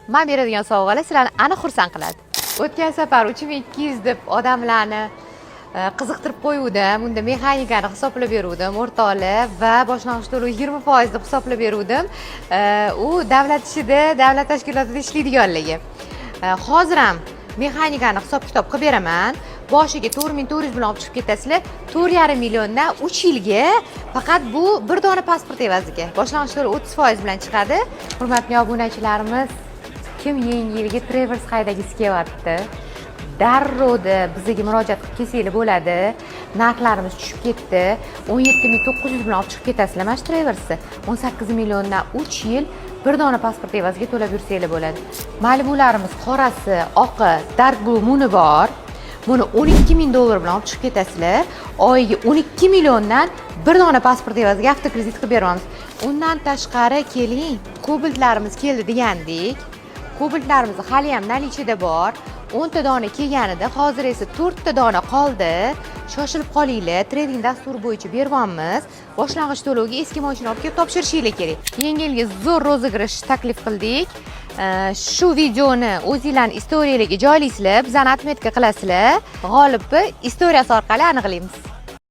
men beradigan sovg'alar sizlarni aniq xursand qiladi. O'tgan safar 3200 deb odamlarni qiziqtirib qo'yuvdim. Unda mexanikani hisoblab beruvdim, o'rtoqlik va boshlang'ich to'lov 20% deb hisoblab beruvdim. U davlat ishida, davlat tashkilotida ishlaydiganligi. Hozir ham mexanikani hisob-kitob qilib beraman. Boshiga 4400 bilan olib chiqib ketasizlar. 4,5 milliondan 3 yilga faqat bu bir dona pasport evaziga. Boshlang'ich to'lov 30% bilan chiqadi. Hurmatli obunachilarimiz, kim yangi yilga Travers haydagisi kelyapti? Darrovda bizga murojaat qilib kelsanglar bo'ladi. Narxlarimiz tushib ketdi. 17,900 bilan olib chiqib ketasizlar mana shu Traversni. 18 milliondan 3 yil bir dona pasport evaziga to'lab yursanglar bo'ladi. Malibularimiz qorasi, oqi, dark blue muni bor. Buni 12,000 dollar bilan olib chiqib ketasizlar. Oyiga 12 milliondan bir dona pasport evaziga avtokredit qilib beramiz. Undan tashqari keling, Cobaltlarimiz keldi degandik. Cobaltlarimiz hali ham nalichida bor. 10 ta dona kelganida, hozir esa 4 ta dona qoldi. Shoshilib qolinglar, trading dasturi bo'yicha beryapmiz. Boshlang'ich to'lovga eski mashina olib kelib topshirishinglar kerak. Yangi yilga zo'r rozigrish taklif qildik. Shu videoni o'zingizlarning istoriyalarga joylaysizlar, bizani atmetka qilasizlar. G'olibni istoriyasi orqali aniqlaymiz.